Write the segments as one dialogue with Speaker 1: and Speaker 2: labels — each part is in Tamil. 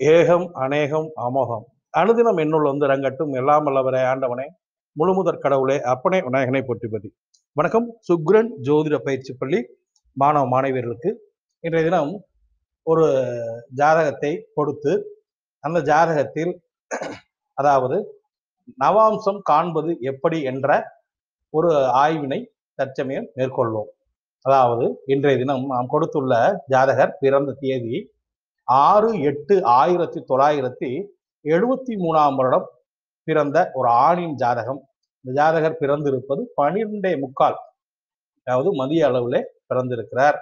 Speaker 1: ஏகம் அநேகம் அமோகம் அனுதினம் என்னுள் வந்து ரங்கட்டும் எல்லாம் வல்லவரே ஆண்டவனே முழுமுதற் கடவுளே அப்பனே விநாயகனை போற்றிப்பதி. வணக்கம். சுக்ரன் ஜோதிட பயிற்சி பள்ளி மாணவ மாணவியர்களுக்கு இன்றைய தினம் ஒரு ஜாதகத்தை கொடுத்து அந்த ஜாதகத்தில் அதாவது நவாம்சம் காண்பது எப்படி என்ற ஒரு ஆய்வினை தற்சமயம் மேற்கொள்வோம். அதாவது இன்றைய தினம் நாம் கொடுத்துள்ள ஜாதகர் பிறந்த தேதி 6/8/1973 வருடம் பிறந்த ஒரு ஆணின் ஜாதகம். இந்த ஜாதகர் பிறந்திருப்பது 12:45, அதாவது மதிய அளவில் பிறந்திருக்கிறார்.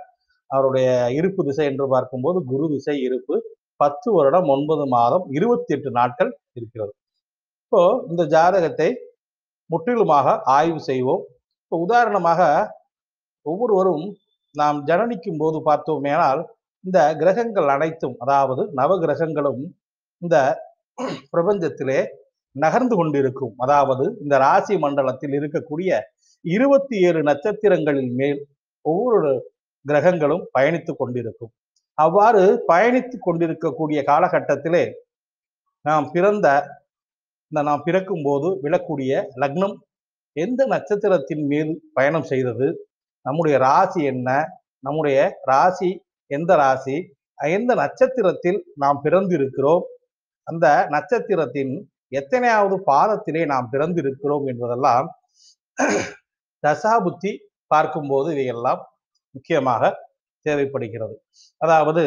Speaker 1: அவருடைய இருப்பு திசை என்று பார்க்கும்போது குரு திசை இருப்பு 10 வருடம் 9 மாதம் 28 நாட்கள் இருக்கிறது. இப்போ இந்த ஜாதகத்தை முற்றிலுமாக ஆய்வு செய்வோம். இப்போ உதாரணமாக ஒவ்வொருவரும் நாம் ஜனனிக்கும் போது பார்த்தோமேனால் இந்த கிரகங்கள் அனைத்தும், அதாவது நவ கிரகங்களும் இந்த பிரபஞ்சத்திலே நகர்ந்து கொண்டிருக்கும். அதாவது இந்த ராசி மண்டலத்தில் இருக்கக்கூடிய 27 நட்சத்திரங்களின் மேல் ஒவ்வொரு கிரகங்களும் பயணித்துக் கொண்டிருக்கும். அவ்வாறு பயணித்துக் கொண்டிருக்கக்கூடிய காலகட்டத்திலே நாம் பிறக்கும் போது விழக்கூடிய லக்னம் எந்த நட்சத்திரத்தின் மீது பயணம் செய்தது, நம்முடைய ராசி என்ன, நம்முடைய ராசி எந்த ராசி, எந்த நட்சத்திரத்தில் நாம் பிறந்திருக்கிறோம், அந்த நட்சத்திரத்தின் எத்தனையாவது பாதத்திலே நாம் பிறந்திருக்கிறோம் என்பதெல்லாம் தசாபுத்தி பார்க்கும்போது இவையெல்லாம் முக்கியமாக தேவைப்படுகிறது. அதாவது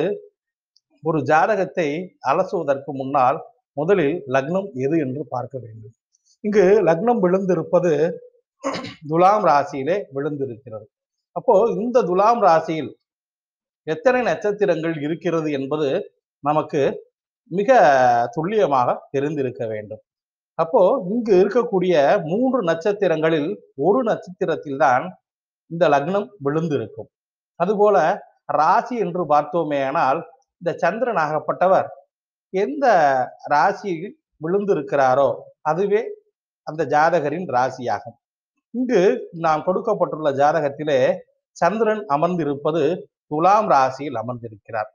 Speaker 1: ஒரு ஜாதகத்தை அலசுவதற்கு முன்னால் முதலில் லக்னம் எது என்று பார்க்க வேண்டும். இங்கு லக்னம் விழுந்திருப்பது துலாம் ராசியிலே விழுந்திருக்கிறது. அப்போ இந்த துலாம் ராசியில் எத்தனை நட்சத்திரங்கள் இருக்கிறது என்பது நமக்கு மிக துல்லியமாக தெரிந்திருக்க வேண்டும். அப்போ இங்கு இருக்கக்கூடிய 3 நட்சத்திரங்களில் ஒரு நட்சத்திரத்தில் தான் இந்த லக்னம் விழுந்திருக்கும். அதுபோல ராசி என்று பார்த்தோமேயானால் இந்த சந்திரன் ஆகப்பட்டவர் எந்த ராசியில் விழுந்திருக்கிறாரோ அதுவே அந்த ஜாதகரின் ராசியாகும். இங்கு நாம் கொடுக்கப்பட்டுள்ள ஜாதகத்திலே சந்திரன் அமர்ந்திருப்பது துலாம் ராசியில் அமர்ந்திருக்கிறார்.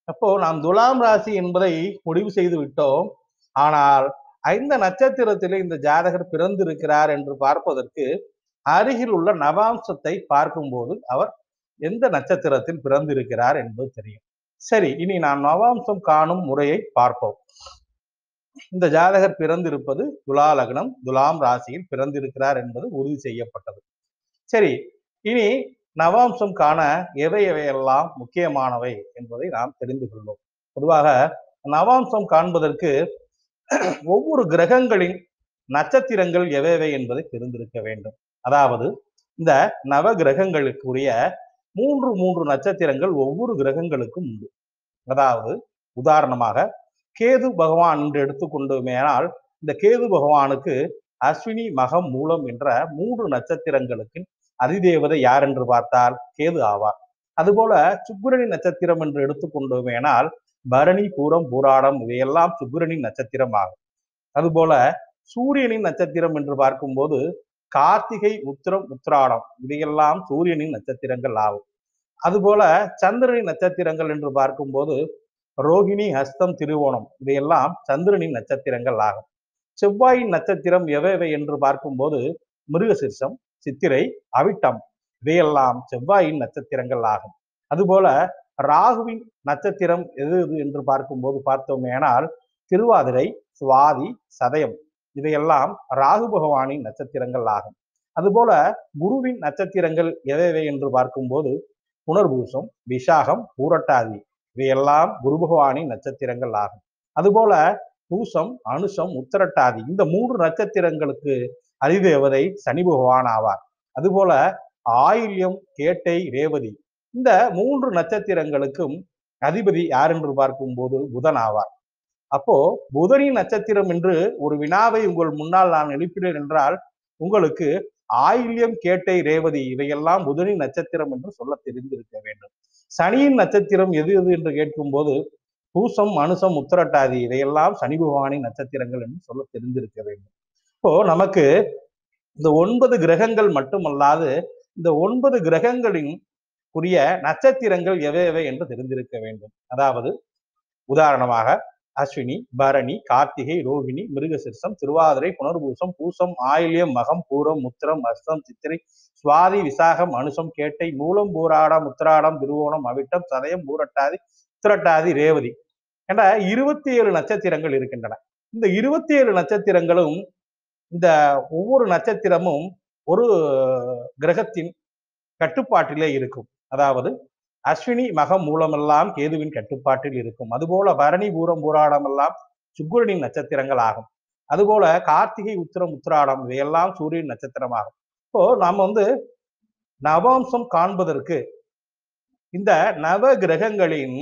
Speaker 1: அப்போ நாம் துலாம் ராசி என்பதை முடிவு செய்து விட்டோம். ஆனால் இந்த நட்சத்திரத்திலே இந்த ஜாதகர் பிறந்திருக்கிறார் என்று பார்ப்பதற்கு அருகில் உள்ள நவாம்சத்தை பார்க்கும்போது அவர் எந்த நட்சத்திரத்தில் பிறந்திருக்கிறார் என்பது தெரியும். சரி, இனி நாம் நவாம்சம் காணும் முறையை பார்ப்போம். இந்த ஜாதகர் பிறந்திருப்பது துலா லக்னம், துலாம் ராசியில் பிறந்திருக்கிறார் என்பது உறுதி செய்யப்பட்டது. சரி, இனி நவாம்சம் காண எவையெல்லாம் முக்கியமானவை என்பதை நாம் தெரிந்து கொள்வோம். பொதுவாக நவாம்சம் காண்பதற்கு ஒவ்வொரு கிரகங்களின் நட்சத்திரங்கள் எவை என்பதை தெரிந்திருக்க வேண்டும். அதாவது இந்த நவ கிரகங்களுக்குரிய 3 நட்சத்திரங்கள் ஒவ்வொரு கிரகங்களுக்கும் உண்டு. அதாவது உதாரணமாக கேது பகவான் என்று எடுத்துக்கொண்டோமேனால் இந்த கேது பகவானுக்கு அஸ்வினி மகம் மூலம் என்ற 3 நட்சத்திரங்களுக்கு அதிதேவதை யார் என்று பார்த்தால் கேது ஆவார். அதுபோல சுக்கிரனி நட்சத்திரம் என்று எடுத்துக்கொண்டோமேனால் பரணி பூரம் பூராடம் இவையெல்லாம் சுக்கிரனின் நட்சத்திரம் ஆகும். அதுபோல சூரியனின் நட்சத்திரம் என்று பார்க்கும்போது கார்த்திகை உத்திரம் உத்திராடம் இவையெல்லாம் சூரியனின் நட்சத்திரங்கள் ஆகும். அதுபோல சந்திரனின் நட்சத்திரங்கள் என்று பார்க்கும்போது ரோகிணி ஹஸ்தம் திருவோணம் இவையெல்லாம் சந்திரனின் நட்சத்திரங்கள் ஆகும். செவ்வாயின் நட்சத்திரம் எவை என்று பார்க்கும்போது மிருகசிர்ஷம், சித்திரை, அவிட்டம் இவையெல்லாம் செவ்வாயின் நட்சத்திரங்கள் ஆகும். அதுபோல ராகுவின் நட்சத்திரம் எது என்று பார்க்கும்போது பார்த்தோமேனால் திருவாதிரை, சுவாதி, சதயம் இவையெல்லாம் ராகு பகவானின் நட்சத்திரங்கள் ஆகும். அதுபோல குருவின் நட்சத்திரங்கள் எவை என்று பார்க்கும்போது புனர்பூசம், விஷாகம், பூரட்டாதி இவையெல்லாம் குரு பகவானின் நட்சத்திரங்கள் ஆகும். அதுபோல பூசம், அனுஷம், உத்திரட்டாதி இந்த 3 நட்சத்திரங்களுக்கு அதிதேவதை சனி பகவான் ஆவார். அதுபோல ஆயில்யம், கேட்டை, ரேவதி இந்த 3 நட்சத்திரங்களுக்கும் அதிபதி யார் என்று பார்க்கும்போது புதன் ஆவார். அப்போ புதனின் நட்சத்திரம் என்று ஒரு வினாவை உங்கள் முன்னால் நான் எழுப்பினேன் என்றால் உங்களுக்கு ஆயில்யம், கேட்டை, ரேவதி இவையெல்லாம் புதனின் நட்சத்திரம் என்று சொல்ல தெரிந்திருக்க வேண்டும். சனியின் நட்சத்திரம் எது என்று கேட்கும்போது பூசம், அனுசம், உத்திரட்டாதி இவையெல்லாம் சனி பகவானின் நட்சத்திரங்கள் என்று சொல்ல தெரிந்திருக்க வேண்டும். இப்போ நமக்கு இந்த 9 கிரகங்கள் மட்டுமல்லாது இந்த 9 கிரகங்களின் உரிய நட்சத்திரங்கள் எவை என்று தெரிந்திருக்க வேண்டும். அதாவது உதாரணமாக அஸ்வினி, பரணி, கார்த்திகை, ரோகிணி, மிருகசிருஷம், திருவாதிரை, புனர்பூசம், பூசம், ஆயில்யம், மகம், பூரம், முத்திரம், அஸ்தம், சித்திரை, சுவாதி, விசாகம், அனுசம், கேட்டை, மூலம், பூராடம், உத்திராடம், திருவோணம், அவிட்டம், சதயம், பூரட்டாதி, உத்திரட்டாதி, ரேவதி என்ற 27 நட்சத்திரங்கள் இருக்கின்றன. இந்த 27 நட்சத்திரங்களும் இந்த ஒவ்வொரு நட்சத்திரமும் ஒரு கிரகத்தின் கட்டுப்பாட்டிலே இருக்கும். அதாவது அஸ்வினி மகம் மூலமெல்லாம் கேதுவின் கட்டுப்பாட்டில் இருக்கும். அதுபோல பரணி பூரம் பூராடம் எல்லாம் சுக்கிரனின் நட்சத்திரங்கள் ஆகும். அதுபோல கார்த்திகை உத்திரம் உத்திராடம் இவையெல்லாம் சூரியன் நட்சத்திரமாகும். இப்போ நாம் நவாம்சம் காண்பதற்கு இந்த நவ கிரகங்களின்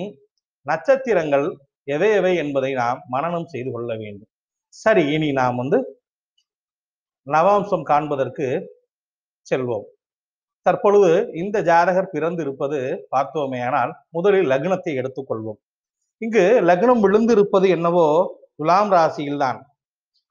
Speaker 1: நட்சத்திரங்கள் எவை எவை என்பதை நாம் மனனம் செய்து கொள்ள வேண்டும். சரி, இனி நாம் நவாம்சம் காண்பதற்கு செல்வோம். தற்பொழுது இந்த ஜாதகர் பிறந்து இருப்பது பார்த்தோமேயானால் முதலில் லக்னத்தை எடுத்துக்கொள்வோம். இங்கு லக்னம் விழுந்திருப்பது என்னவோ துலாம் ராசியில்தான்.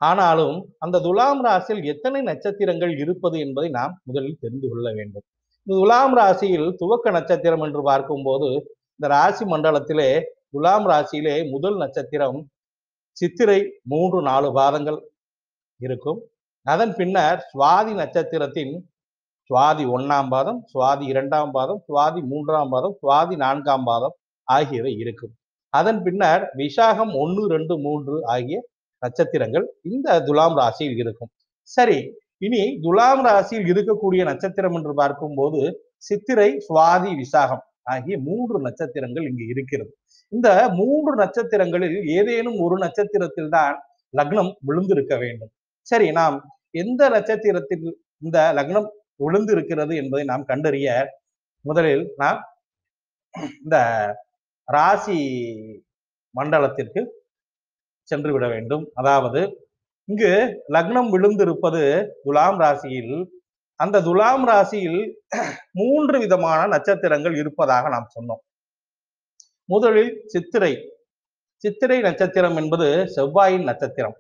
Speaker 1: ஆனாலும் அந்த துலாம் ராசியில் எத்தனை நட்சத்திரங்கள் இருப்பது என்பதை நாம் முதலில் தெரிந்து கொள்ள வேண்டும். இந்த துலாம் ராசியில் துவக்க நட்சத்திரம் என்று பார்க்கும்போது இந்த ராசி மண்டலத்திலே துலாம் ராசியிலே முதல் நட்சத்திரம் சித்திரை 3-4 பாதங்கள் இருக்கும். அதன் பின்னர் சுவாதி நட்சத்திரத்தின் சுவாதி 1ஆம் பாதம், சுவாதி 2ஆம் பாதம், சுவாதி 3ஆம் பாதம், சுவாதி 4ஆம் பாதம் ஆகியவை இருக்கும். அதன் பின்னர் விசாகம் 1, 2, 3 ஆகிய நட்சத்திரங்கள் இந்த துலாம் ராசியில் இருக்கும். சரி, இனி துலாம் ராசியில் இருக்கக்கூடிய நட்சத்திரம் என்று பார்க்கும்போது சித்திரை, சுவாதி, விசாகம் ஆகிய 3 நட்சத்திரங்கள் இங்கு இருக்கிறது. இந்த 3 நட்சத்திரங்களில் ஏதேனும் ஒரு நட்சத்திரத்தில் தான் லக்னம் விழுந்திருக்க வேண்டும். சரி, நாம் எந்த நட்சத்திரத்தில் இந்த லக்னம் விழுந்து இருக்கிறது என்பதை நாம் கண்டறிய முதலில் நாம் இந்த ராசி மண்டலத்திற்கு சென்று விட வேண்டும். அதாவது இங்கு லக்னம் விழுந்திருப்பது துலாம் ராசியில். அந்த துலாம் ராசியில் 3 விதமான நட்சத்திரங்கள் இருப்பதாக நாம் சொன்னோம். முதலில் சித்திரை நட்சத்திரம் என்பது செவ்வாயின் நட்சத்திரம்.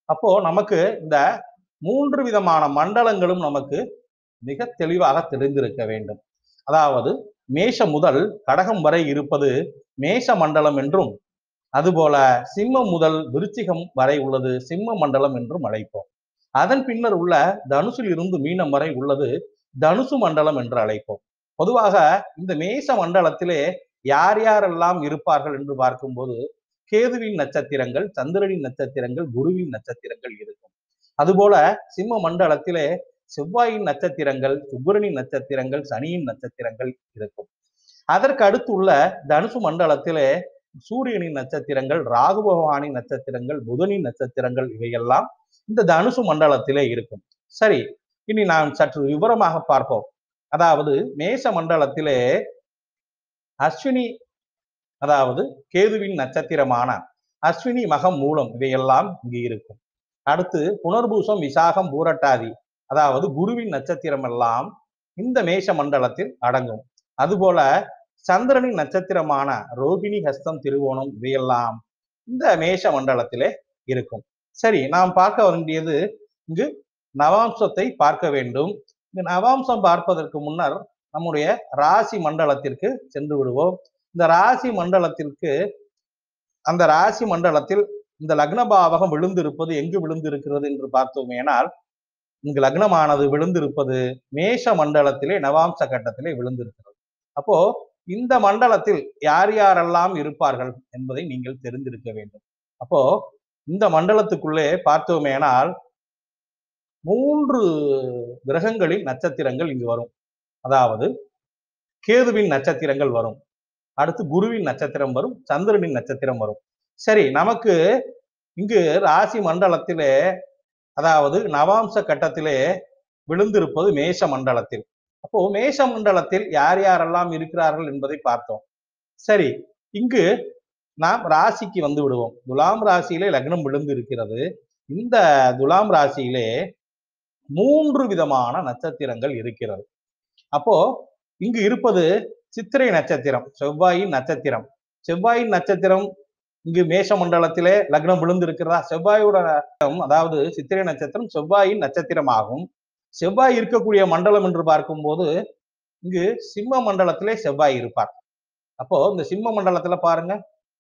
Speaker 1: அப்போ நமக்கு இந்த 3 விதமான மண்டலங்களும் நமக்கு மிக தெளிவாக தெரிந்திருக்க வேண்டும். அதாவது மேஷம் முதல் கடகம் வரை இருப்பது மேஷ மண்டலம் என்றும், அதுபோல சிம்மம் முதல் விருச்சிகம் வரை உள்ளது சிம்ம மண்டலம் என்றும் அழைப்போம். அதன் பின்னர் உள்ள தனுசில் இருந்து மீனம் வரை உள்ளது தனுசு மண்டலம் என்று அழைப்போம். பொதுவாக இந்த மேஷ மண்டலத்திலே யார் யாரெல்லாம் இருப்பார்கள் என்று பார்க்கும்போது கேதுவின் நட்சத்திரங்கள், சந்திரனின் நட்சத்திரங்கள், குருவின் நட்சத்திரங்கள் இருக்கும். அதுபோல சிம்ம மண்டலத்திலே செவ்வாயின் நட்சத்திரங்கள், சுக்கிரனின் நட்சத்திரங்கள், சனியின் நட்சத்திரங்கள் இருக்கும். அதற்கு அடுத்துள்ள தனுசு மண்டலத்திலே சூரியனின் நட்சத்திரங்கள், ராகு பகவானின் நட்சத்திரங்கள், புதனின் நட்சத்திரங்கள் இவையெல்லாம் இந்த தனுசு மண்டலத்திலே இருக்கும். சரி, இனி நாம் சற்று விவரமாக பார்ப்போம். அதாவது மேஷ மண்டலத்திலே அஸ்வினி, அதாவது கேதுவின் நட்சத்திரமான அஸ்வினி மகம் மூலம் இவையெல்லாம் இங்கு இருக்கும். அடுத்து புனர்பூசம், விசாகம், பூரட்டாதி அதாவது குருவின் நட்சத்திரம் எல்லாம் இந்த மேஷ மண்டலத்தில் அடங்கும். அதுபோல சந்திரனின் நட்சத்திரமான ரோகிணி, ஹஸ்தம், திருவோணம் இவையெல்லாம் இந்த மேஷ மண்டலத்திலே இருக்கும். சரி, நாம் பார்க்க வேண்டியது இங்கு நவாம்சத்தை பார்க்க வேண்டும். இந்த நவாம்சம் பார்ப்பதற்கு முன்னர் நம்முடைய ராசி மண்டலத்திற்கு சென்று விடுவோம். இந்த ராசி மண்டலத்திற்கு அந்த ராசி மண்டலத்தில் இந்த லக்னபாவகம் விழுந்திருப்பது எங்கு விழுந்திருக்கிறது என்று பார்த்தோமேனால் இங்கு லக்னமானது விழுந்திருப்பது மேஷ மண்டலத்திலே நவாம்ச கட்டத்திலே விழுந்திருக்கிறது. அப்போ இந்த மண்டலத்தில் யார் யாரெல்லாம் இருப்பார்கள் என்பதை நீங்கள் தெரிந்திருக்க வேண்டும். அப்போ இந்த மண்டலத்துக்குள்ளே பார்த்தோமேனால் 3 கிரகங்களின் நட்சத்திரங்கள் இங்கு வரும். அதாவது கேதுவின் நட்சத்திரங்கள் வரும், அடுத்து குருவின் நட்சத்திரம் வரும், சந்திரனின் நட்சத்திரம் வரும். சரி, நமக்கு இங்கு ராசி மண்டலத்திலே அதாவது நவாம்ச கட்டத்திலே விழுந்திருப்பது மேஷ மண்டலத்தில். அப்போ மேஷ மண்டலத்தில் யார் யாரெல்லாம் இருக்கிறார்கள் என்பதை பார்த்தோம். சரி, இங்கு நாம் ராசிக்கு வந்து விடுவோம். துலாம் ராசியிலே லக்னம் விழுந்து இருக்கிறது. இந்த துலாம் ராசியிலே 3 விதமான நட்சத்திரங்கள் இருக்கிறது. அப்போ இங்கு இருப்பது சித்திரை நட்சத்திரம், செவ்வாயின் நட்சத்திரம். செவ்வாயின் நட்சத்திரம் இங்கு மேஷ மண்டலத்திலே லக்னம் விழுந்து இருக்கிறதா? செவ்வாயோட அதாவது சித்திரை நட்சத்திரம் செவ்வாயின் நட்சத்திரம் ஆகும். செவ்வாய் இருக்கக்கூடிய மண்டலம் என்று பார்க்கும்போது இங்கு சிம்ம மண்டலத்திலே செவ்வாய் இருப்பார். அப்போ இந்த சிம்ம மண்டலத்துல பாருங்க,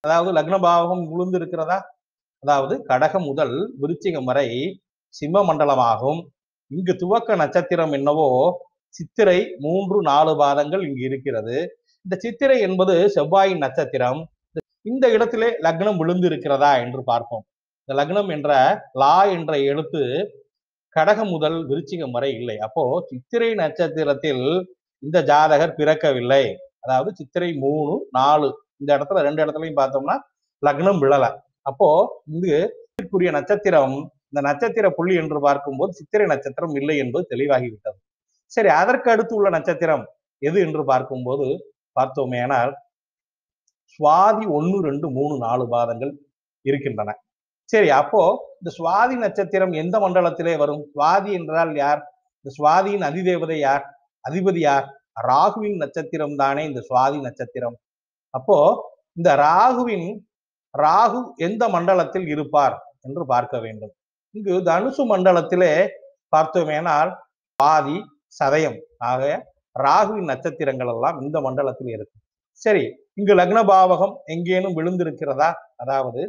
Speaker 1: அதாவது லக்ன பாவகம் விழுந்து இருக்கிறதா? அதாவது கடகம் முதல் விருச்சிகம் வரை சிம்ம மண்டலமாகும். இங்கு துவக்க நட்சத்திரம் என்னவோ சித்திரை 3-4 பாதங்கள் இங்கு இருக்கிறது. இந்த சித்திரை என்பது செவ்வாயின் நட்சத்திரம். இந்த இடத்திலே லக்னம் விழுந்து இருக்கிறதா என்று பார்ப்போம். இந்த லக்னம் என்ற லா என்ற எழுத்து கடகம் முதல் விருச்சிகம் வரை இல்லை. அப்போ சித்திரை நட்சத்திரத்தில் இந்த ஜாதகர் பிறக்கவில்லை. அதாவது சித்திரை 3, 4 இந்த இடத்துல 2 இடத்துலையும் பார்த்தோம்னா லக்னம் விழல. அப்போ இங்குரிய நட்சத்திரம் இந்த நட்சத்திர புள்ளி என்று பார்க்கும்போது சித்திரை நட்சத்திரம் இல்லை என்பது தெளிவாகிவிட்டது. சரி, அதற்கு அடுத்து உள்ள நட்சத்திரம் எது என்று பார்க்கும்போது பார்த்தோமேனால் சுவாதி 1, 2, 3, 4 பாதங்கள் இருக்கின்றன. சரி, அப்போ இந்த சுவாதி நட்சத்திரம் எந்த மண்டலத்திலே வரும்? சுவாதி என்றால் யார்? இந்த சுவாதியின் அதிதேவதை யார்? அதிபதி யார்? ராகுவின் நட்சத்திரம் தானே இந்த சுவாதி நட்சத்திரம். அப்போ இந்த ராகு எந்த மண்டலத்தில் இருப்பார் என்று பார்க்க வேண்டும். இங்கு தனுசு மண்டலத்திலே பார்த்தோமேனால் சுவாதி, சதயம் ஆக ராகுவின் நட்சத்திரங்கள் எல்லாம் இந்த மண்டலத்தில் இருக்கு. சரி, இங்கு லக்ன பாவகம் எங்கேனும் விழுந்திருக்கிறதா? அதாவது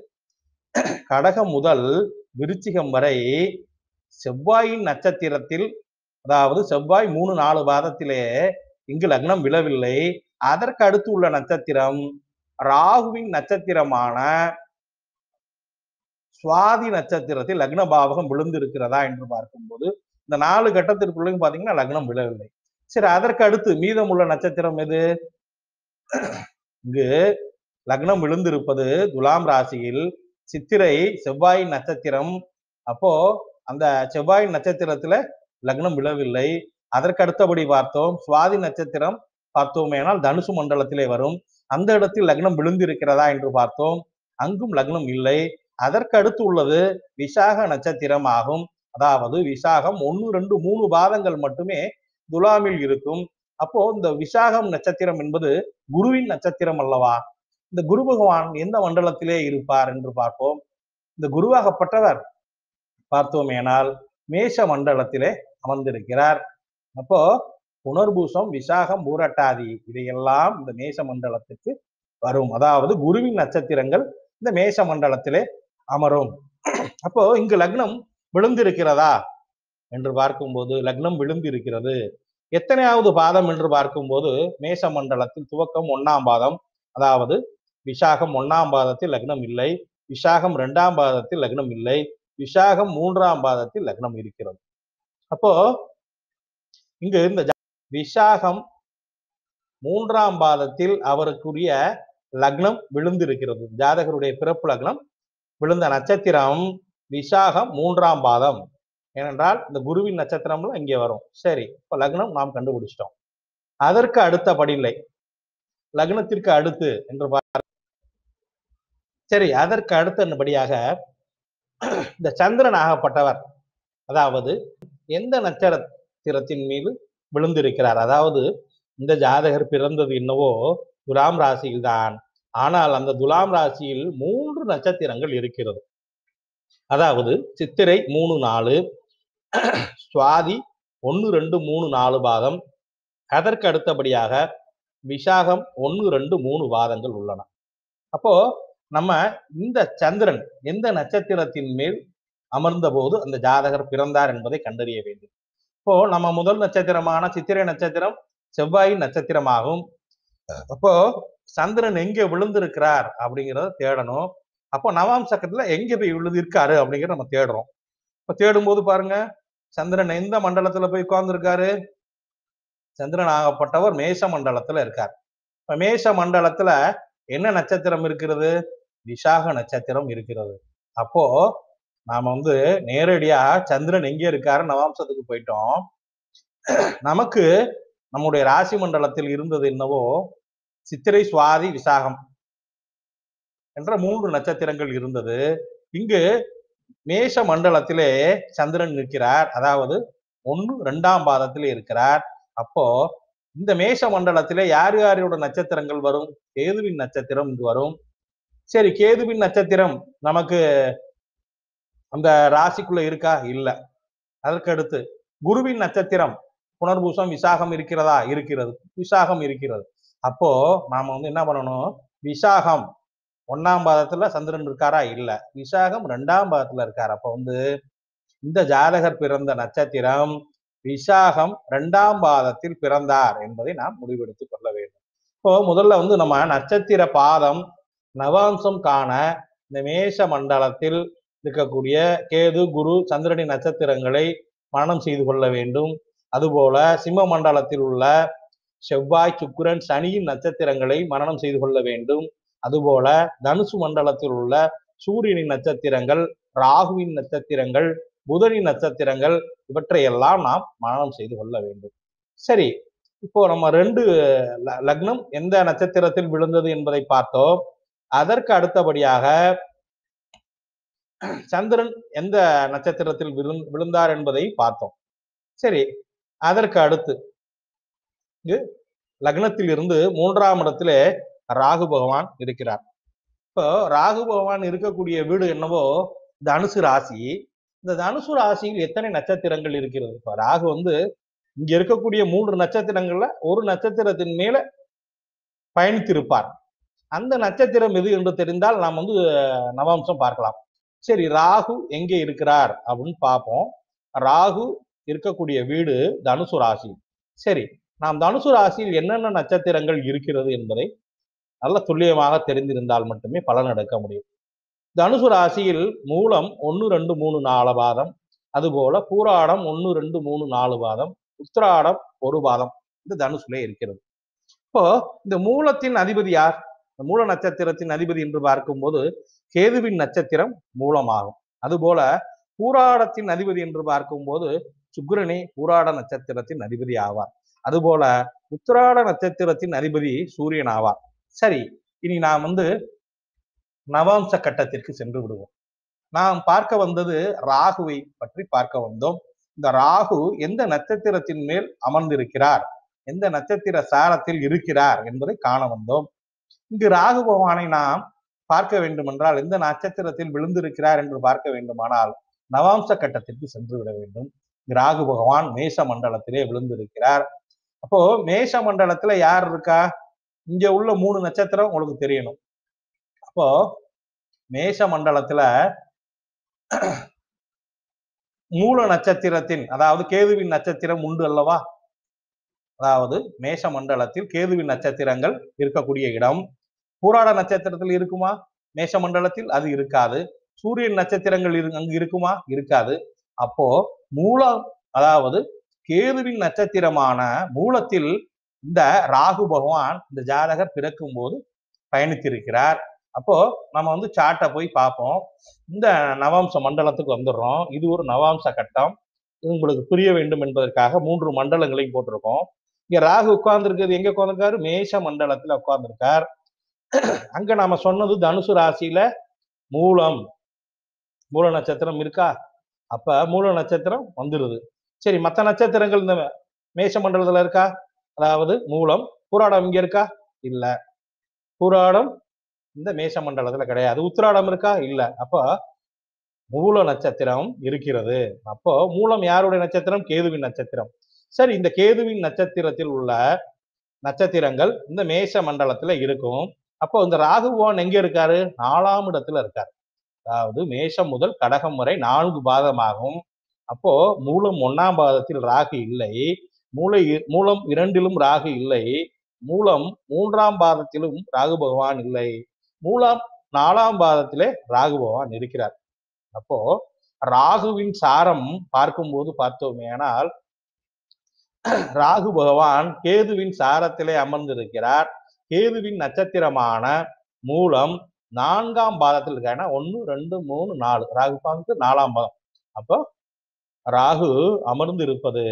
Speaker 1: கடகம் முதல் விருச்சிகம் வரை செவ்வாயின் நட்சத்திரத்தில், அதாவது செவ்வாய் 3-4 பாதத்திலே இங்கு லக்னம் விழவில்லை. அதற்கு அடுத்து உள்ள நட்சத்திரம் ராகுவின் நட்சத்திரமான சுவாதி நட்சத்திரத்தில் லக்ன பாவகம் விழுந்திருக்கிறதா என்று பார்க்கும்போது இந்த 4 கட்டத்திற்குள்ளையும் பாத்தீங்கன்னா லக்னம் விழவில்லை. சரி, அதற்கு அடுத்து மீதம் உள்ள நட்சத்திரம் எது? இங்கு லக்னம் விழுந்திருப்பது துலாம் ராசியில் சித்திரை செவ்வாயின் நட்சத்திரம். அப்போ அந்த செவ்வாயின் நட்சத்திரத்துல லக்னம் விழவில்லை. அதற்கு அடுத்தபடி பார்த்தோம் சுவாதி நட்சத்திரம் பார்த்தோமேனால் தனுசு மண்டலத்திலே வரும். அந்த இடத்தில் லக்னம் விழுந்திருக்கிறதா என்று பார்த்தோம். அங்கும் லக்னம் இல்லை. அதற்கு அடுத்து உள்ளது விசாக நட்சத்திரம் ஆகும். அதாவது விசாகம் 1, 2, 3 பாதங்கள் மட்டுமே துலாமில் இருக்கும். அப்போ இந்த விசாகம் நட்சத்திரம் என்பது குருவின் நட்சத்திரம் அல்லவா? இந்த குரு பகவான் எந்த மண்டலத்திலே இருப்பார் என்று பார்ப்போம். இந்த குருவாகப்பட்டவர் பார்த்தோமேனால் மேஷ மண்டலத்திலே அமர்ந்திருக்கிறார். அப்போ புனர்பூசம், விசாகம், பூரட்டாதி இதையெல்லாம் இந்த மேஷ மண்டலத்துக்கு வரும். அதாவது குருவின் நட்சத்திரங்கள் இந்த மேஷ மண்டலத்திலே அமரும். அப்போ இங்கு லக்னம் விழுந்திருக்கிறதா என்று பார்க்கும்போது லக்னம் விழுந்திருக்கிறது. எத்தனையாவது பாதம் என்று பார்க்கும்போது மேஷ மண்டலத்தில் துவக்கம் 1ஆம் பாதம், அதாவது விசாகம் 1ஆம் பாதத்தில் லக்னம் இல்லை, விசாகம் 2ஆம் பாதத்தில் லக்னம் இல்லை, விசாகம் 3ஆம் பாதத்தில் லக்னம் இருக்கிறது. அப்போ இங்கு இந்த விசாகம் 3ஆம் பாதத்தில் அவருக்குரிய லக்னம் விழுந்திருக்கிறது. ஜாதகருடைய பிறப்பு லக்னம் விழுந்த நட்சத்திரம் விசாகம் 3ஆம் பாதம். ஏனென்றால் இந்த குருவின் நட்சத்திரம்ல இங்கே வரும். சரி, இப்ப லக்னம் நாம் கண்டுபிடிச்சிட்டோம். அதற்கு அடுத்த படிநிலை லக்னத்திற்கு அடுத்து என்று சரி, அதற்கு அடுத்தபடியாக இந்த சந்திரன் ஆகப்பட்டவர், அதாவது எந்த நட்சத்திரத்தின் மீது விழுந்திருக்கிறார்? அதாவது இந்த ஜாதகர் பிறந்தது என்னவோ துலாம் ராசியில் தான். ஆனால் அந்த துலாம் ராசியில் 3 நட்சத்திரங்கள் இருக்கிறது. அதாவது சித்திரை 3, 4, சுவாதி 1, 2, 3, 4 பாதம். அதற்கு அடுத்தபடியாக விசாகம் 1, 2, 3 பாதங்கள் உள்ளன. அப்போ நம்ம இந்த சந்திரன் எந்த நட்சத்திரத்தின் மேல் அமர்ந்த போது அந்த ஜாதகர் பிறந்தார் என்பதை கண்டறிய வேண்டும். இப்போ நம்ம முதல் நட்சத்திரமான சித்திரை நட்சத்திரம் செவ்வாயின் நட்சத்திரமாகும். அப்போ சந்திரன் எங்க விழுந்திருக்கிறார் அப்படிங்கிறத தேடணும். அப்போ நவாம் சக்கரத்துல எங்க போய் விழுந்திருக்காரு அப்படிங்கிறத நம்ம தேடுறோம். இப்ப தேடும் போது பாருங்க, சந்திரன் எந்த மண்டலத்துல போய் உட்கார்ந்துருக்காரு? சந்திரன் ஆகப்பட்டவர் மேஷ மண்டலத்துல இருக்கார். இப்ப மேஷ மண்டலத்துல என்ன நட்சத்திரம் இருக்கிறது? விசாக நட்சத்திரம் இருக்கிறது. அப்போ நாம நேரடியா சந்திரன் எங்க இருக்காரு நவாம்சத்துக்கு போயிட்டோம். நமக்கு நம்முடைய ராசி மண்டலத்தில் இருந்தது என்னவோ சித்திரை, சுவாதி, விசாகம் என்ற 3 நட்சத்திரங்கள் இருந்தது. இங்கு மேஷ மண்டலத்திலே சந்திரன் இருக்கிறார். அதாவது 1, 2ஆம் பாதத்திலே இருக்கிறார். அப்போ இந்த மேஷ மண்டலத்திலே யார் யாரோட நட்சத்திரங்கள் வரும்? கேதுவின் நட்சத்திரம் இங்கு வரும். சரி, கேதுவின் நட்சத்திரம் நமக்கு அந்த ராசிக்குள்ள இருக்கா? இல்ல. அதற்கு அடுத்து குருவின் நட்சத்திரம் புனர்பூசம், விசாகம் இருக்கிறதா? இருக்கிறது. விசாகம் இருக்கிறது. அப்போ நாம என்ன பண்ணணும்? விசாகம் 1ஆம் பாதத்துல சந்திரன் இருக்காரா? இல்ல. விசாகம் 2ஆம் பாதத்துல இருக்காரு. அப்ப வந்து இந்த ஜாதகர் பிறந்த நட்சத்திரம் விசாகம் 2ஆம் பாதத்தில் பிறந்தார் என்பதை நாம் முடிவெடுத்துக் கொள்ள வேண்டும். இப்போ முதல்ல வந்து நம்ம நட்சத்திர பாதம் நவாம்சம் காண இந்த மேஷ மண்டலத்தில் இருக்கக்கூடிய கேது, குரு, சந்திரனின் நட்சத்திரங்களை மனனம் செய்து கொள்ள வேண்டும். அதுபோல சிம்ம மண்டலத்தில் உள்ள செவ்வாய், சுக்கிரன், சனியின் நட்சத்திரங்களை மனனம் செய்து கொள்ள வேண்டும். அதுபோல தனுசு மண்டலத்தில் உள்ள சூரியனின் நட்சத்திரங்கள், ராகுவின் நட்சத்திரங்கள், புதனின் நட்சத்திரங்கள் இவற்றையெல்லாம் நாம் மனனம் செய்து கொள்ள வேண்டும். சரி, இப்போ நம்ம 2 லக்னம் எந்த நட்சத்திரத்தில் விழுந்தது என்பதை பார்த்தோம். அதற்கு அடுத்தபடியாக சந்திரன் எந்த நட்சத்திரத்தில் விழுந்தார் என்பதை பார்த்தோம். சரி, அதற்கு அடுத்து லக்னத்தில் இருந்து 3ஆம் இடத்திலே ராகு பகவான் இருக்கிறார். இப்போ ராகு பகவான் இருக்கக்கூடிய வீடு என்னவோ தனுசு ராசி. இந்த தனுசு ராசியில் எத்தனை நட்சத்திரங்கள் இருக்கிறது? இப்போ ராகு வந்து இங்க இருக்கக்கூடிய 3 நட்சத்திரங்கள்ல ஒரு நட்சத்திரத்தின் மேல பயணித்திருப்பார். அந்த நட்சத்திரம் எது என்று தெரிந்தால் நாம் வந்து நவாம்சம் பார்க்கலாம். சரி, ராகு எங்கே இருக்கிறார் அப்படின்னு பார்ப்போம். ராகு இருக்கக்கூடிய வீடு தனுசு ராசி. சரி, நாம் தனுசு ராசியில் என்னென்ன நட்சத்திரங்கள் இருக்கிறது என்பதை நல்ல துல்லியமாக தெரிந்திருந்தால் மட்டுமே பலன் எடுக்க முடியும். தனுசு ராசியில் மூலம் 1, 2, 3, 4 பாதம், அதுபோல பூராடம் 1, 2, 3, 4 பாதம், உத்திராடம் 1 பாதம் இந்த தனுசுல இருக்கிறது. இப்போ இந்த மூலத்தின் அதிபதி யார்? மூல நட்சத்திரத்தின் அதிபதி என்று பார்க்கும்போது கேதுவின் நட்சத்திரம் மூலமாகும். அதுபோல பூராடத்தின் அதிபதி என்று பார்க்கும்போது சுக்கிரனே பூராட நட்சத்திரத்தின் அதிபதி ஆவார். அதுபோல உத்திராட நட்சத்திரத்தின் அதிபதி சூரியன் ஆவார். சரி, இனி நாம் வந்து நவாம்ச கட்டத்திற்கு சென்று விடுவோம். நாம் பார்க்க வந்தது ராகுவை பற்றி பார்க்க வந்தோம். இந்த ராகு எந்த நட்சத்திரத்தின் மேல் அமர்ந்திருக்கிறார், எந்த நட்சத்திர சாரத்தில் இருக்கிறார் என்பதை காண வந்தோம். இங்கு ராகு பகவானை நாம் பார்க்க வேண்டுமென்றால் எந்த நட்சத்திரத்தில் விழுந்திருக்கிறார் என்று பார்க்க வேண்டுமானால் நவாம்ச கட்டத்திற்கு சென்று விட வேண்டும். ராகு பகவான் மேஷ மண்டலத்திலே விழுந்திருக்கிறார். அப்போ மேஷ மண்டலத்துல யார் இருக்கா? இங்க உள்ள 3 நட்சத்திரம் உங்களுக்கு தெரியணும். அப்போ மேஷ மண்டலத்துல மூல நட்சத்திரத்தின் அதாவது கேதுவின் நட்சத்திரம் உண்டு அல்லவா? அதாவது மேஷ மண்டலத்தில் கேதுவின் நட்சத்திரங்கள் இருக்கக்கூடிய இடம். பூராட நட்சத்திரத்தில் இருக்குமா? மேஷ மண்டலத்தில் அது இருக்காது. சூரியன் நட்சத்திரங்கள் அங்கு இருக்குமா? இருக்காது. அப்போ மூலம் அதாவது கேதுவின் நட்சத்திரமான மூலத்தில் இந்த ராகு பகவான் இந்த ஜாதகர் பிறக்கும் போது பயணித்திருக்கிறார். அப்போ நம்ம வந்து சார்ட்டை போய் பார்ப்போம். இந்த நவாம்ச மண்டலத்துக்கு வந்துடுறோம். இது ஒரு நவாம்ச கட்டம். உங்களுக்கு புரிய வேண்டும் என்பதற்காக 3 மண்டலங்களையும் போட்டிருக்கோம். இங்க ராகு உட்கார்ந்து இருக்கிறது எங்க உட்கார்ந்துருக்காரு? மேஷ மண்டலத்துல உட்கார்ந்துருக்கார். அங்க நாம சொன்னது தனுசு ராசியில மூலம் மூல நட்சத்திரம் இருக்கா? அப்ப மூல நட்சத்திரம் வந்துருது. சரி, மற்ற நட்சத்திரங்கள் இந்த மேஷ மண்டலத்துல இருக்கா? அதாவது மூலம், பூராடம் இங்க இருக்கா? இல்ல. பூராடம் இந்த மேஷ மண்டலத்துல கிடையாது. உத்திராடம் இருக்கா? இல்ல. அப்ப மூல நட்சத்திரம் இருக்கிறது. அப்போ மூலம் யாருடைய நட்சத்திரம்? கேதுவின் நட்சத்திரம். சரி, இந்த கேதுவின் நட்சத்திரத்தில் உள்ள நட்சத்திரங்கள் இந்த மேஷ மண்டலத்துல இருக்கும். அப்போ இந்த ராகு பகவான் எங்க இருக்காரு? 4ஆம் இடத்துல இருக்காரு. அதாவது மேஷம் முதல் கடகம் வரை 4 பாதமாகும். அப்போ மூலம் 1ஆம் பாதத்தில் ராகு இல்லை, மூலம் 2லும் ராகு இல்லை, மூலம் 3ஆம் பாதத்திலும் ராகு பகவான் இல்லை, மூலம் 4ஆம் பாதத்திலே ராகு பகவான் இருக்கிறார். அப்போ ராகுவின் சாரம் பார்க்கும்போது பார்த்தோமே ஆனால் ராகு பகவான் கேதுவின் சாரத்திலே அமர்ந்திருக்கிறார். கேதுவின் நட்சத்திரமான மூலம் 4ஆம் பாதத்தில் இருக்காங்க. 1, 2, 3, 4 ராகு பாதத்து 4ஆம் பாதம். அப்போ ராகு அமர்ந்து இருப்பது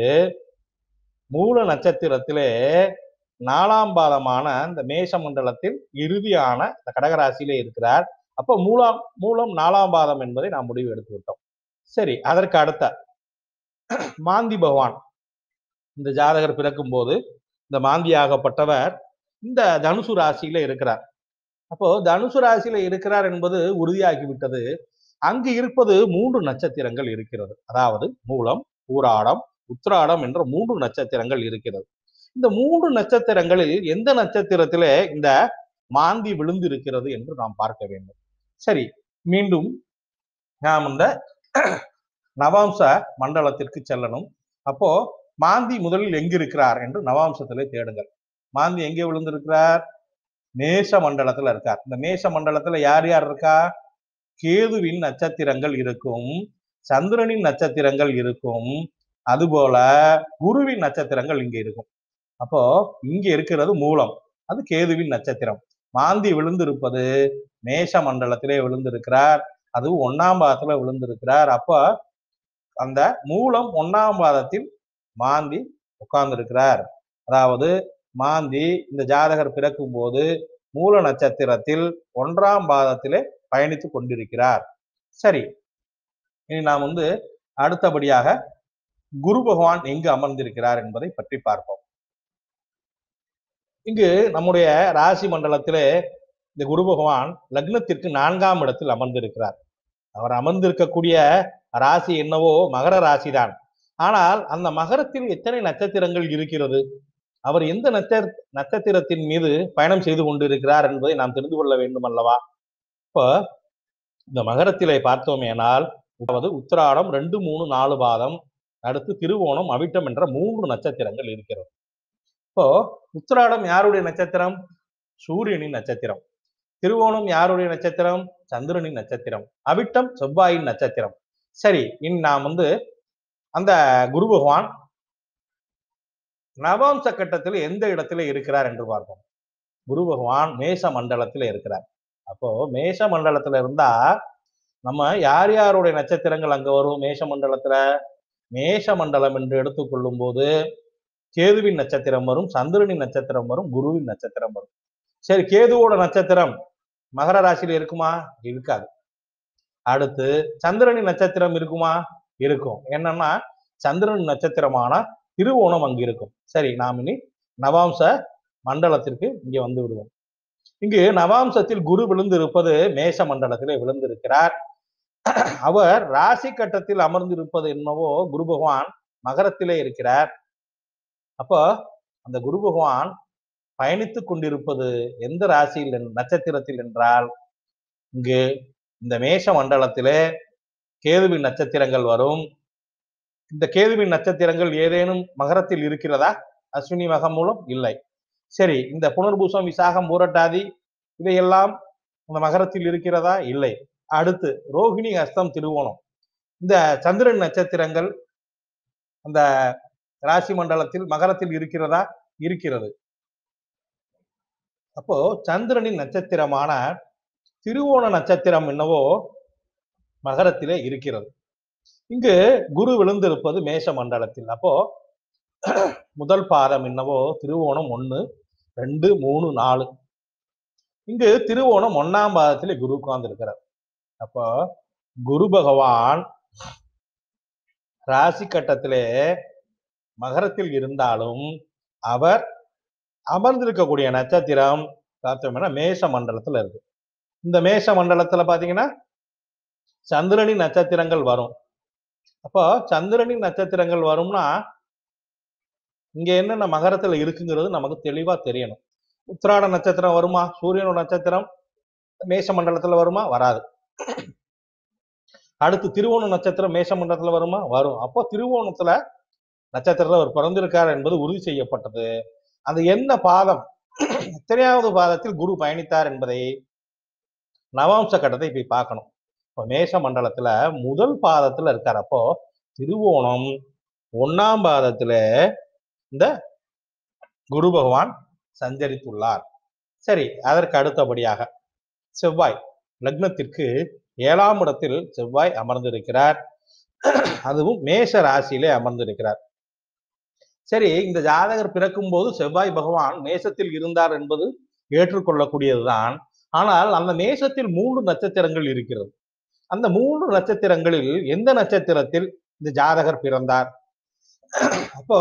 Speaker 1: மூல நட்சத்திரத்திலே 4ஆம் பாதமான இந்த மேஷ மண்டலத்தில் இறுதியான இந்த கடகராசியிலே இருக்கிறார். அப்போ மூலம் 4ஆம் பாதம் என்பதை நாம் முடிவு எடுத்து விட்டோம். சரி, அதற்கு அடுத்த மாந்தி பகவான் இந்த ஜாதகர் பிறக்கும் போது இந்த மாந்தியாகப்பட்டவர் இந்த தனுசு ராசியில இருக்கிறார். அப்போ தனுசு ராசியில இருக்கிறார் என்பது உறுதியாகிவிட்டது. அங்கு இருப்பது 3 நட்சத்திரங்கள் இருக்கிறது. அதாவது மூலம், பூராடம், உத்திராடம் என்ற 3 நட்சத்திரங்கள் இருக்கிறது. இந்த 3 நட்சத்திரங்களில் எந்த நட்சத்திரத்திலே இந்த மாந்தி விழுந்து இருக்கிறது என்று நாம் பார்க்க வேண்டும். சரி, மீண்டும் நாம் இந்த நவாம்ச மண்டலத்திற்கு செல்லணும். அப்போ மாந்தி முதலில் எங்கு இருக்கிறார் என்று நவாம்சத்திலே தேடுங்கள். மாந்தி எங்கே விழுந்திருக்கிறார்? மேஷ மண்டலத்துல இருக்கார். இந்த மேஷ மண்டலத்துல யார் யார் இருக்கா? கேதுவின் நட்சத்திரங்கள் இருக்கும், சந்திரனின் நட்சத்திரங்கள் இருக்கும், அதுபோல குருவின் நட்சத்திரங்கள் இங்க இருக்கும். அப்போ இங்க இருக்கிறது மூலம், அது கேதுவின் நட்சத்திரம். மாந்தி விழுந்திருப்பது மேஷ மண்டலத்திலே விழுந்திருக்கிறார், அதுவும் 1ஆம் பாதத்துல விழுந்திருக்கிறார். அப்ப அந்த மூலம் 1ஆம் பாதத்தில் மாந்தி உட்கார்ந்திருக்கிறார். அதாவது மாந்தி இந்த ஜாதகர் பிறக்கும் போது மூல நட்சத்திரத்தில் 1ஆம் பாதத்திலே பயணித்துக் கொண்டிருக்கிறார். சரி, இனி நாம் அடுத்தபடியாக குரு பகவான் எங்கு அமர்ந்திருக்கிறார் என்பதை பற்றி பார்ப்போம். இங்கு நம்முடைய ராசி மண்டலத்திலே இந்த குரு பகவான் லக்னத்திற்கு 4ஆம் இடத்தில் அமர்ந்திருக்கிறார். அவர் அமர்ந்திருக்கக்கூடிய ராசி என்னவோ மகர ராசிதான். ஆனால் அந்த மகரத்தில் எத்தனை நட்சத்திரங்கள் இருக்கிறது, அவர் எந்த நட்சத்திரத்தின் மீது பயணம் செய்து கொண்டிருக்கிறார் என்பதை நாம் தெரிந்து கொள்ள வேண்டும் அல்லவா? இப்போ இந்த மகரத்திலே பார்த்தோமேனால், அதாவது உத்திராடம் 2, 3, 4 பாதம், அடுத்து திருவோணம், அவிட்டம் என்ற 3 நட்சத்திரங்கள் இருக்கிறது. இப்போ உத்திராடம் யாருடைய நட்சத்திரம்? சூரியனின் நட்சத்திரம். திருவோணம் யாருடைய நட்சத்திரம்? சந்திரனின் நட்சத்திரம். அவிட்டம் செவ்வாயின் நட்சத்திரம். சரி, இனி நாம் அந்த குரு பகவான் நவாம்ச கட்டத்தில் எந்த இடத்துல இருக்கிறார் என்று பார்ப்போம். குரு பகவான் மேஷ மண்டலத்தில் இருக்கிறார். அப்போ மேஷ மண்டலத்துல இருந்தா நம்ம யார் யாருடைய நட்சத்திரங்கள் அங்க வரும்? மேஷ மண்டலத்துல மேஷ மண்டலம் என்று எடுத்துக்கொள்ளும் போது கேதுவின் நட்சத்திரம் வரும், சந்திரனின் நட்சத்திரம் வரும், குருவின் நட்சத்திரம் வரும். சரி, கேதுவோட நட்சத்திரம் மகர ராசியில இருக்குமா? இருக்காது. அடுத்து சந்திரனின் நட்சத்திரம் இருக்குமா? இருக்கும். என்னன்னா சந்திரன் நட்சத்திரமான திருவோணம் அங்கு இருக்கும். சரி, நாம் இனி நவாம்ச மண்டலத்திற்கு இங்கே வந்து விடுவோம். இங்கு நவாம்சத்தில் குரு விழுந்திருப்பது மேஷ மண்டலத்திலே விழுந்திருக்கிறார். அவர் ராசி கட்டத்தில் அமர்ந்திருப்பது என்னவோ குரு பகவான் மகரத்திலே இருக்கிறார். அப்போ அந்த குரு பகவான் பயணித்துக் கொண்டிருப்பது எந்த ராசியில் நட்சத்திரத்தில் என்றால், இங்கு இந்த மேஷ மண்டலத்திலே கேதுவின் நட்சத்திரங்கள் வரும். இந்த கேதுவின் நட்சத்திரங்கள் ஏதேனும் மகரத்தில் இருக்கிறதா? அஸ்வினி மகம் மூலம் இல்லை. சரி, இந்த புனர்பூசம், விசாகம், பூரட்டாதி இவையெல்லாம் இந்த மகரத்தில் இருக்கிறதா? இல்லை. அடுத்து ரோகிணி, ஹஸ்தம், திருவோணம், இந்த சந்திரன் நட்சத்திரங்கள் அந்த ராசி மண்டலத்தில் மகரத்தில் இருக்கிறதா? இருக்கிறது. அப்போ சந்திரனின் நட்சத்திரமான திருவோண நட்சத்திரம் என்னவோ மகரத்திலே இருக்கிறது. இங்கு குரு விழுந்திருப்பது மேஷ மண்டலத்தில். அப்போ முதல் பாதம் என்னவோ திருவோணம் 1, 2, 3, 4. இங்கு திருவோணம் 1ஆம் பாதத்திலே குரு உட்கார்ந்திருக்கிறார். அப்போ குரு பகவான் ராசி கட்டத்திலே மகரத்தில் இருந்தாலும் அவர் அமர்ந்திருக்கக்கூடிய நட்சத்திரம் பார்த்தோம்னா மேஷ மண்டலத்துல இருக்கு. இந்த மேஷ மண்டலத்துல பாத்தீங்கன்னா சந்திரனின் நட்சத்திரங்கள் வரும். அப்போ சந்திரனின் நட்சத்திரங்கள் வரும்னா இங்க என்னென்ன மகரத்துல இருக்குங்கிறது நமக்கு தெளிவா தெரியணும். உத்திராட நட்சத்திரம் வருமா? சூரியனோட நட்சத்திரம் மேஷ மண்டலத்துல வருமா? வராது. அடுத்து திருவோண நட்சத்திரம் மேஷ மண்டலத்துல வருமா? வரும். அப்போ திருவோணத்துல நட்சத்திரத்துல அவர் பிறந்திருக்கார் என்பது உறுதி செய்யப்பட்டது. அது என்ன பாதம், எத்தனையாவது பாதத்தில் குரு பயணித்தார் என்பதை நவாம்ச கட்டத்தை போய் பார்க்கணும். இப்போ மேஷ மண்டலத்துல முதல் பாதத்துல இருக்கார். அப்போ திருவோணம் 1ஆம் பாதத்துல இந்த குரு பகவான் சஞ்சரித்துள்ளார். சரி, அதற்கு அடுத்தபடியாக செவ்வாய் லக்னத்திற்கு 7ஆம் இடத்தில் செவ்வாய் அமர்ந்திருக்கிறார். அதுவும் மேஷ ராசியிலே அமர்ந்திருக்கிறார். சரி, இந்த ஜாதகர் பிறக்கும் போது செவ்வாய் பகவான் மேஷத்தில் இருந்தார் என்பது ஏற்றுக்கொள்ளக்கூடியதுதான். ஆனால் அந்த மேஷத்தில் 3 நட்சத்திரங்கள் இருக்கிறது. அந்த 3 நட்சத்திரங்களில் எந்த நட்சத்திரத்தில் இந்த ஜாதகர் பிறந்தார்? அப்போ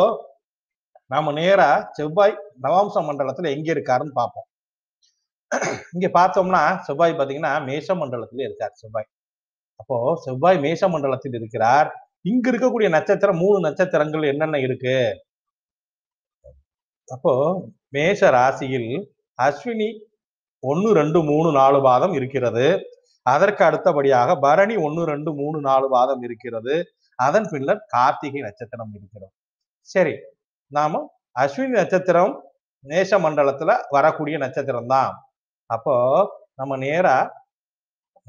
Speaker 1: நாம நேரா செவ்வாய் நவாம்ச மண்டலத்துல எங்க இருக்காருன்னு பார்ப்போம். இங்க பார்த்தோம்னா செவ்வாய் பாத்தீங்கன்னா மேஷ மண்டலத்திலே இருக்கார் செவ்வாய். அப்போ செவ்வாய் மேஷ மண்டலத்தில் இருக்கிறார். இங்க இருக்கக்கூடிய நட்சத்திரம் 3 நட்சத்திரங்கள் என்னென்ன இருக்கு? அப்போ மேஷ ராசியில் அஸ்வினி 1 2 3 4 பாதம் இருக்கிறது. அதற்கு அடுத்தபடியாக பரணி 1 2 3 4 பாதம் இருக்கிறது. அதன் பின்னர் கார்த்திகை நட்சத்திரம் இருக்கிறது. சரி, நாம அஸ்வினி நட்சத்திரம் மேஷ மண்டலத்துல வரக்கூடிய நட்சத்திரம் தான். அப்போ நம்ம நேரா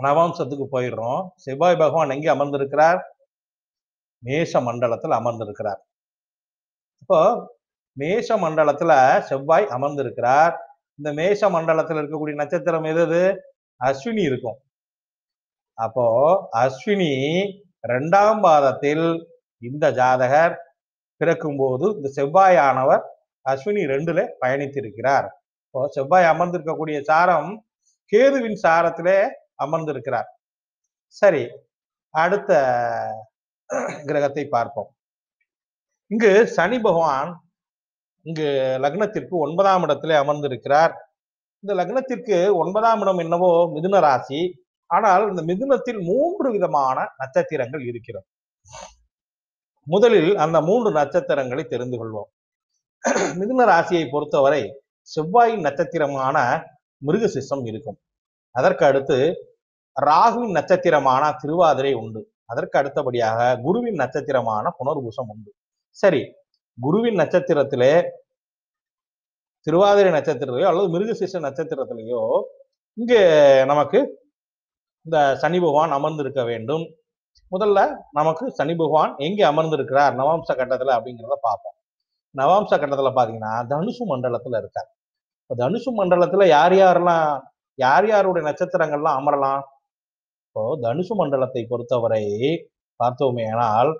Speaker 1: நவாம்சத்துக்கு போயிடுறோம். செவ்வாய் பகவான் எங்கே அமர்ந்திருக்கிறார்? மேஷ மண்டலத்தில் அமர்ந்திருக்கிறார். இப்போ மேஷ மண்டலத்துல செவ்வாய் அமர்ந்திருக்கிறார். இந்த மேஷ மண்டலத்துல இருக்கக்கூடிய நட்சத்திரம் எது? அஸ்வினி இருக்கும். அப்போ அஸ்வினி 2ஆம் பாதத்தில் இந்த ஜாதகர் பிறக்கும் போது இந்த செவ்வாயானவர் அஸ்வினி 2ல பயணித்திருக்கிறார். இப்போ செவ்வாய் அமர்ந்திருக்கக்கூடிய சாரம் கேதுவின் சாரத்திலே அமர்ந்திருக்கிறார். சரி, அடுத்த கிரகத்தை பார்ப்போம். இங்கு சனி பகவான் இங்கு லக்னத்திற்கு 9ஆம் இடத்திலே அமர்ந்திருக்கிறார். இந்த லக்னத்திற்கு 9ஆம் இடம் என்னவோ மிதுன ராசி. ஆனால் இந்த மிதுனத்தில் 3 விதமான நட்சத்திரங்கள் இருக்கிறது. முதலில் அந்த 3 நட்சத்திரங்களை தெரிந்து கொள்வோம். மிதுன ராசியை பொறுத்தவரை செவ்வாயின் நட்சத்திரமான மிருகசிசம் இருக்கும். அதற்கு அடுத்து ராகுவின் நட்சத்திரமான திருவாதிரை உண்டு. அதற்கு அடுத்தபடியாக குருவின் நட்சத்திரமான புனர்பூசம் உண்டு. சரி, குருவின் நட்சத்திரத்திலே திருவாதிரை நட்சத்திரத்திலேயோ அல்லது மிருகசிச நட்சத்திரத்திலேயோ இங்கு நமக்கு இந்த சனி பகவான் அமர்ந்திருக்க வேண்டும். முதல்ல நமக்கு சனி பகவான் எங்கே அமர்ந்திருக்கிறார் நவாம்ச கட்டத்துல அப்படிங்கிறத பார்ப்போம். நவாம்ச கட்டத்துல பாத்தீங்கன்னா தனுசு மண்டலத்துல இருக்கார். இப்போ தனுசு மண்டலத்துல யார் யாருடைய நட்சத்திரங்கள்லாம் அமரலாம்? இப்போ தனுசு மண்டலத்தை பொறுத்தவரை பார்த்தோமே ஆனால்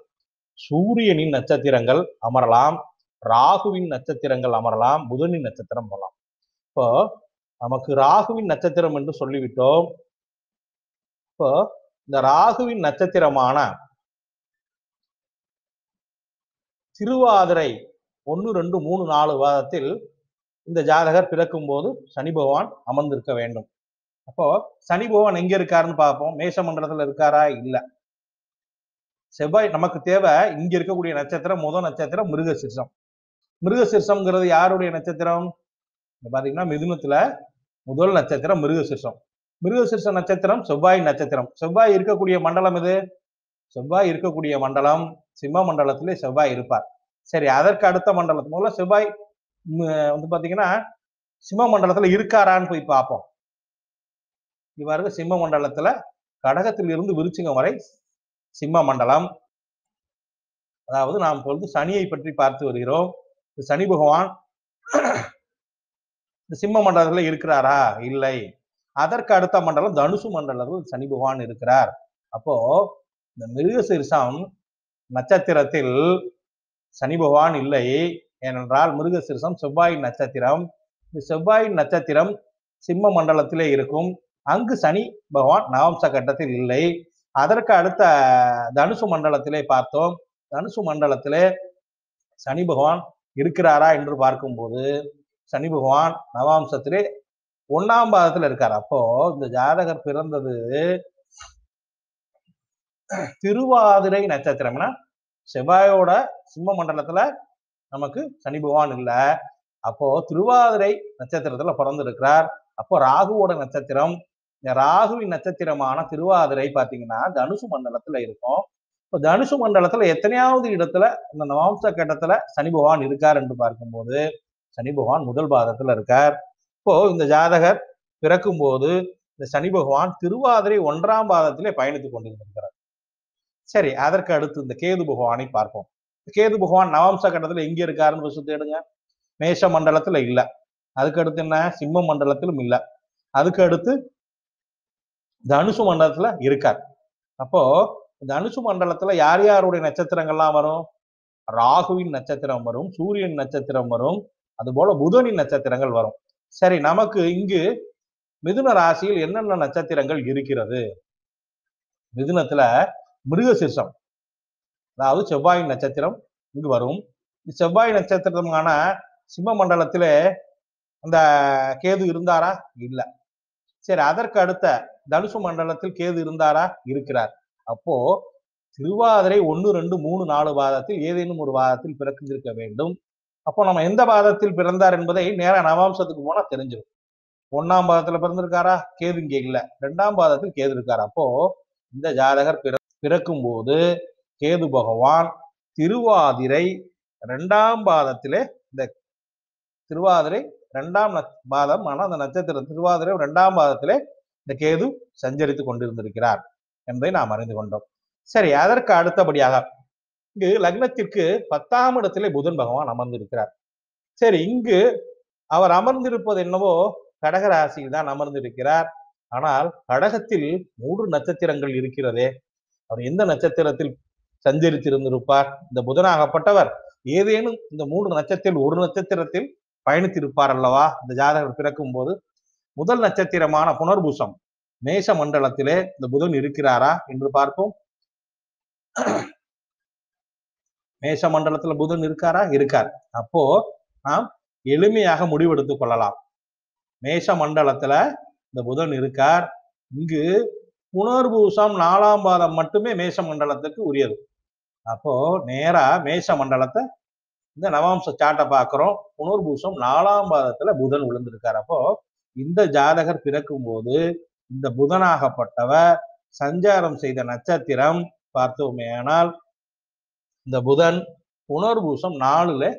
Speaker 1: சூரியனின் நட்சத்திரங்கள் அமரலாம், ராகுவின் நட்சத்திரங்கள் அமரலாம், புதனின் நட்சத்திரம் வரலாம். இப்போ நமக்கு ராகுவின் நட்சத்திரம் என்று சொல்லிவிட்டோம். இப்போ இந்த ராகுவின் நட்சத்திரமான திருவாதிரை 1 2 3 4 பாதத்தில் இந்த ஜாதகர் பிறக்கும் போது சனி பகவான் அமர்ந்திருக்க வேண்டும். அப்போ சனி பகவான் எங்க இருக்காருன்னு பார்ப்போம். மேஷ மண்டலத்துல இருக்காரா? இல்ல. செவ்வாய் நமக்கு தேவை. இங்க இருக்கக்கூடிய நட்சத்திரம் முதல் நட்சத்திரம் மிருகசீர்ஷம். மிருகசீர்ஷம்ங்கிறது யாருடைய நட்சத்திரம்? பாத்தீங்கன்னா மிதுனத்துல முதல் நட்சத்திரம் மிருகசீர்ஷம். மிருகசீர்ஷ நட்சத்திரம் செவ்வாய் நட்சத்திரம். செவ்வாய் இருக்கக்கூடிய மண்டலம் எது? செவ்வாய் இருக்கக்கூடிய மண்டலம் சிம்ம மண்டலத்திலே செவ்வாய் இருப்பார். சரி, அதற்கு அடுத்த மண்டலத்து முதல்ல செவ்வாய் வந்து பாத்தீங்கன்னா சிம்ம மண்டலத்துல இருக்காரான்னு போய் பார்ப்போம். இவ்வாறு சிம்ம மண்டலத்துல கடகத்தில் இருந்து விருச்சிகம் வரை சிம்ம மண்டலம். அதாவது நாம் இப்பொழுது சனியை பற்றி பார்த்து வருகிறோம். சனி பகவான் சிம்ம மண்டலத்துல இருக்கிறாரா? இல்லை. அதற்கு அடுத்த மண்டலம் தனுசு மண்டலத்தில் சனி பகவான் இருக்கிறார். அப்போ இந்த மிருகசீர்ஷம் நட்சத்திரத்தில் சனி பகவான் இல்லை. ஏனென்றால் மிருகசீர்ஷம் செவ்வாயின் நட்சத்திரம். இந்த செவ்வாயின் நட்சத்திரம் சிம்ம மண்டலத்திலே இருக்கும். அங்கு சனி பகவான் நவம்ச கட்டத்தில் இல்லை. அதற்கு அடுத்த தனுசு மண்டலத்திலே பார்த்தோம். தனுசு மண்டலத்திலே சனி பகவான் இருக்கிறாரா என்று பார்க்கும்போது சனி பகவான் நவாம்சத்திலே 1ஆம் பாதத்துல இருக்கார். அப்போ இந்த ஜாதகர் பிறந்தது திருவாதிரை நட்சத்திரம்னா செவ்வாயோட சிம்ம மண்டலத்துல நமக்கு சனி பகவான் இல்ல. அப்போ திருவாதிரை நட்சத்திரத்துல பிறந்திருக்கிறார். அப்போ ராகுவோட நட்சத்திரம். இந்த ராகுவின் நட்சத்திரமான திருவாதிரை பாத்தீங்கன்னா தனுசு மண்டலத்துல இருக்கும். இப்போ தனுசு மண்டலத்துல எத்தனையாவது இடத்துல இந்த நவாம்ச கட்டத்துல சனி பகவான் இருக்கார் என்று பார்க்கும்போது சனி பகவான் முதல் பாதத்துல இருக்கார். இப்போ இந்த ஜாதகர் பிறக்கும் போது இந்த சனி பகவான் திருவாதிரை 1ஆம் பாதத்திலே பயணித்துக் கொண்டிருக்கிறார். சரி, அதற்கு அடுத்து இந்த கேது பகவானை பார்ப்போம். கேது பகவான் நவாம்ச கட்டத்துல எங்க இருக்காருன்னு ஃபர்ஸ்ட் தேடுங்க. மேஷ மண்டலத்துல இல்ல. அதுக்கு அடுத்து என்ன? சிம்ம மண்டலத்திலும் இல்ல. அதுக்கு அடுத்து தனுசு மண்டலத்துல இருக்கார். அப்போ தனுசு மண்டலத்துல யார் யாருடைய நட்சத்திரங்கள்லாம் வரும்? ராகுவின் நட்சத்திரம் வரும், சூரியன் நட்சத்திரம் வரும், அதுபோல புதனின் நட்சத்திரங்கள் வரும். சரி, நமக்கு இங்கு மிதுன ராசியில் என்னென்ன நட்சத்திரங்கள் இருக்கிறது? மிதுனத்துல மிருகசீர்ஷம், அதாவது செவ்வாயின் நட்சத்திரம் இங்கு வரும். செவ்வாய் நட்சத்திரமான சிம்ம மண்டலத்திலே அந்த கேது இருந்தாரா? இல்ல. சரி, அதற்கு அடுத்த தனுசு மண்டலத்தில் கேது இருந்தாரா? இருக்கிறார். அப்போ திருவாதிரை 1 2 3 4 பாதத்தில் ஏதேனும் ஒரு பாதத்தில் பிறந்திருக்க வேண்டும். அப்போ நம்ம எந்த பாதத்தில் பிறந்தார் என்பதை நேரா நவாம்சத்துக்கு போனா தெரிஞ்சிடும். 1ஆம் பாதத்துல பிறந்திருக்காரா? கேது இங்க இல்ல. 2ஆம் பாதத்தில் கேது இருக்காரு. அப்போ இந்த ஜாதகர் பிறக்கும் போது கேது பகவான் திருவாதிரை 2ஆம் பாதத்திலே, இந்த திருவாதிரை 2ஆம் பாதம், ஆனா அந்த நட்சத்திரம் திருவாதிரை 2ஆம் பாதத்திலே இந்த கேது சஞ்சரித்துக் கொண்டிருந்திருக்கிறார் என்பதை நாம் அறிந்து கொண்டோம். சரி, அதற்கு அடுத்தபடியாக இங்கு லக்னத்திற்கு 10ஆம் இடத்திலே புதன் பகவான் அமர்ந்திருக்கிறார். சரி, இங்கு அவர் அமர்ந்திருப்பது என்னவோ கடகராசியில் தான் அமர்ந்திருக்கிறார். ஆனால் கடகத்தில் 3 நட்சத்திரங்கள் இருக்கிறதே. அவர் எந்த நட்சத்திரத்தில் சஞ்சரித்திருந்திருப்பார்? இந்த புதனாகப்பட்டவர் ஏதேனும் இந்த 3 நட்சத்திரத்தில் ஒரு நட்சத்திரத்தில் பயணித்திருப்பார் அல்லவா? இந்த ஜாதகர் பிறக்கும் போது முதல் நட்சத்திரமான புனர்பூசம் மேஷ மண்டலத்திலே இந்த புதன் இருக்கிறாரா என்று பார்ப்போம். மேஷ மண்டலத்துல புதன் இருக்காரா? இருக்கார். அப்போ நாம் எளிமையாக முடிவெடுத்துக் கொள்ளலாம். மேஷ மண்டலத்துல இந்த புதன் இருக்கார். இங்கு புனர்பூசம் 4ஆம் பாதம் மட்டுமே மேஷ மண்டலத்துக்கு உரியது. அப்போ நேரா மேஷ மண்டலத்தை இந்த நவாம்ச சாட்டை பார்க்கிறோம். புனர்பூசம் 4ஆம் பாதத்துல புதன் விழுந்திருக்கார். அப்போ இந்த ஜாதகர் பிறக்கும் போது இந்த புதனாகப்பட்டவர் சஞ்சாரம் செய்த நட்சத்திரம் பார்த்தோமே ஆனால் இந்த புதன் புனர்பூசம் 4ல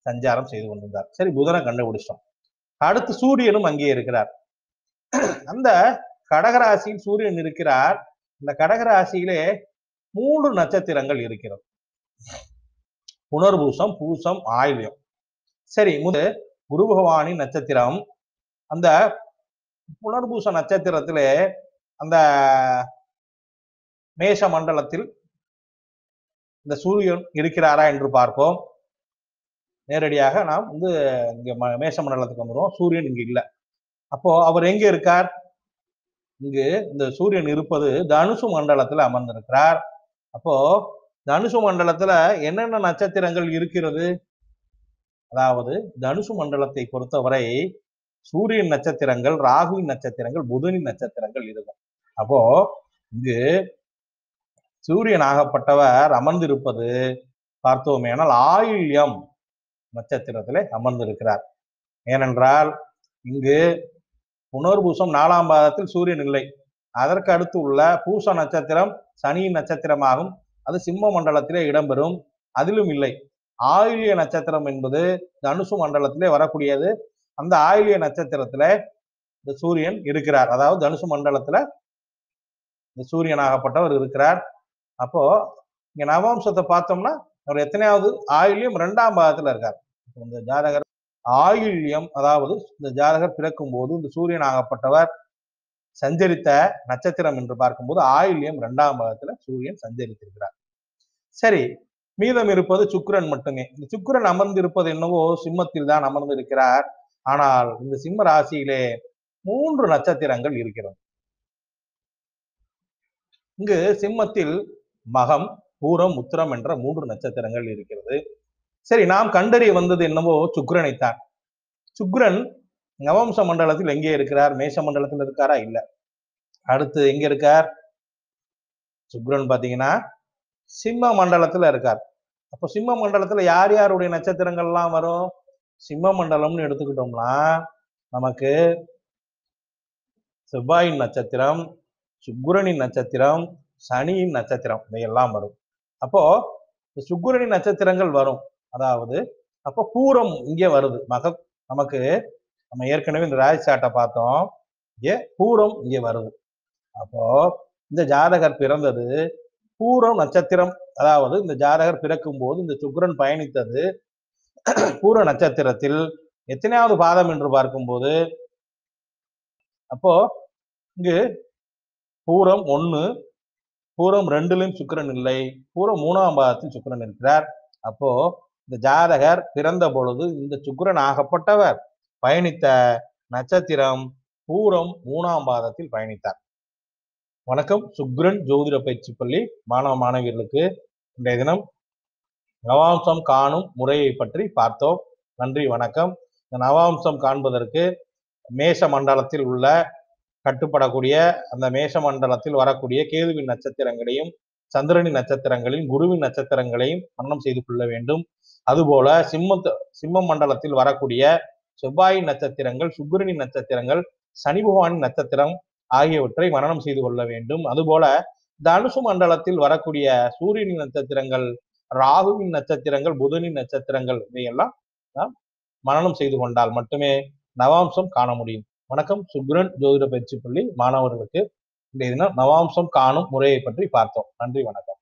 Speaker 1: சஞ்சாரம் செய்து கொண்டிருந்தார். சரி, புதனை கண்டுபிடிச்சோம். அடுத்து சூரியனும் அங்கே இருக்கிறார். அந்த கடகராசியில் சூரியன் இருக்கிறார். இந்த கடகராசியிலே 3 நட்சத்திரங்கள் இருக்கிறது. புனர்பூசம், பூசம், ஆயில்யம். சரி, முதல் குரு பகவானின் நட்சத்திரம். அந்த புனர்பூச நட்சத்திரத்திலே அந்த மேஷ மண்டலத்தில் இந்த சூரியன் இருக்கிறாரா என்று பார்ப்போம். நேரடியாக நாம் இங்க மேஷ மண்டலத்துக்கு வந்துடும். சூரியன் இங்க இல்லை. அப்போ அவர் எங்க இருக்கார்? இங்கு இந்த சூரியன் இருப்பது தனுசு மண்டலத்துல அமர்ந்திருக்கிறார். அப்போ தனுசு மண்டலத்துல என்னென்ன நட்சத்திரங்கள் இருக்கிறது? அதாவது தனுசு மண்டலத்தை பொறுத்தவரை சூரியன் நட்சத்திரங்கள், ராகுவின் நட்சத்திரங்கள், புதனின் நட்சத்திரங்கள் இருக்கும். அப்போ இங்கு சூரியன் ஆகப்பட்டவர் அமர்ந்திருப்பது பார்த்தோமே ஆனால் ஆயில்யம் நட்சத்திரத்திலே அமர்ந்திருக்கிறார். ஏனென்றால் இங்கு புனர்பூசம் 4ஆம் பாதத்தில் சூரியன் இல்லை. அதற்கு அடுத்து உள்ள பூச நட்சத்திரம் சனியின் நட்சத்திரமாகும். அது சிம்ம மண்டலத்திலே இடம்பெறும். அதிலும் இல்லை. ஆயில்ய நட்சத்திரம் என்பது தனுசு மண்டலத்திலே வரக்கூடியது. அந்த ஆயில்ய நட்சத்திரத்துல இந்த சூரியன் இருக்கிறார். அதாவது தனுசு மண்டலத்துல இந்த சூரியன் ஆகப்பட்டவர் இருக்கிறார். அப்போ இங்க நவாம்சத்தை பார்த்தோம்னா அவர் எத்தனையாவது? ஆயில்யம் 2ஆம் பாதத்துல இருக்கார். இந்த ஜாதகர் ஆயில்யம், அதாவது இந்த ஜாதகர் பிறக்கும் போது இந்த சூரியன் ஆகப்பட்டவர் சஞ்சரித்த நட்சத்திரம் என்று பார்க்கும்போது ஆயில்யம் 2ஆம் பாதத்துல சூரியன் சஞ்சரித்திருக்கிறார். சரி, மீதம் இருப்பது சுக்கிரன் மட்டுமே. இந்த சுக்கிரன் அமர்ந்திருப்பது என்னவோ சிம்மத்தில் தான் அமர்ந்திருக்கிறார். ஆனால் இந்த சிம்ம ராசியிலே 3 நட்சத்திரங்கள் இருக்கிறது. இங்கு சிம்மத்தில் மகம், பூரம், உத்திரம் என்ற 3 நட்சத்திரங்கள் இருக்கிறது. சரி, நாம் கண்டறிய வந்தது என்னவோ சுக்கிரனைத்தான். சுக்கிரன் நவம்ச மண்டலத்தில் எங்கே இருக்கிறார்? மேஷ மண்டலத்தில் இருக்காரா? இல்ல. அடுத்து எங்க இருக்கார்? சுக்கிரன் பாத்தீங்கன்னா சிம்ம மண்டலத்துல இருக்கார். அப்போ சிம்ம மண்டலத்துல யார் யாருடைய நட்சத்திரங்கள் எல்லாம் வரும்? சிம்ம மண்டலம்னு எடுத்துக்கிட்டோம்னா நமக்கு செவ்வாயின் நட்சத்திரம், சுக்கிரனின் நட்சத்திரம், சனியின் நட்சத்திரம் இவையெல்லாம் வரும். அப்போ சுக்கிரனின் நட்சத்திரங்கள் வரும். அதாவது அப்போ பூரம் இங்கே வருது. நமக்கு நம்ம ஏற்கனவே இந்த ராஜ்சாட்டை பார்த்தோம். இங்கே பூரம் இங்கே வருது. அப்போ இந்த ஜாதகர் பிறந்தது பூரம் நட்சத்திரம். அதாவது இந்த ஜாதகர் பிறக்கும் போது இந்த சுக்கிரன் பயணித்தது பூர நட்சத்திரத்தில் எத்தனையாவது பாதம் என்று பார்க்கும்போது, அப்போ இங்கு பூரம் 1, பூரம் 2லும் சுக்கிரன் இல்லை, பூரம் 3ஆம் பாதத்தில் சுக்கிரன் இருக்கிறார். அப்போ இந்த ஜாதகர் பிறந்த பொழுது இந்த சுக்கிரன் ஆகப்பட்டவர் பயணித்த நட்சத்திரம் பூரம் 3ஆம் பாதத்தில் பயணித்தார். வணக்கம், சுக்கிரன் ஜோதிட பயிற்சி பள்ளி மாணவ மாணவியர்களுக்கு இன்றைய தினம் நவாம்சம் காணும் முறையை பற்றி பார்த்தோம். நன்றி, வணக்கம். இந்த நவாம்சம் காண்பதற்கு மேஷ மண்டலத்தில் உள்ள கட்டுப்படக்கூடிய அந்த மேஷ மண்டலத்தில் வரக்கூடிய கேதுவின் நட்சத்திரங்களையும் சந்திரனின் நட்சத்திரங்களையும் குருவின் நட்சத்திரங்களையும் மரணம் செய்து கொள்ள வேண்டும். அதுபோல சிம்ம மண்டலத்தில் வரக்கூடிய செவ்வாயின் நட்சத்திரங்கள், சுக்கிரனின் நட்சத்திரங்கள், சனி பகவானின் நட்சத்திரம் ஆகியவற்றை மனனம் செய்து கொள்ள வேண்டும். அதுபோல தனுசு மண்டலத்தில் வரக்கூடிய சூரியனின் நட்சத்திரங்கள், ராகுவின் நட்சத்திரங்கள், புதனின் நட்சத்திரங்கள் இவையெல்லாம் நாம் மனனம் செய்து கொண்டால் மட்டுமே நவாம்சம் காண முடியும். வணக்கம். சுக்கிரன் ஜோதிட பயிற்சி பள்ளி மாணவர்களுக்கு இன்றைய தினம் நவாம்சம் காணும் முறையை பற்றி பார்த்தோம். நன்றி, வணக்கம்.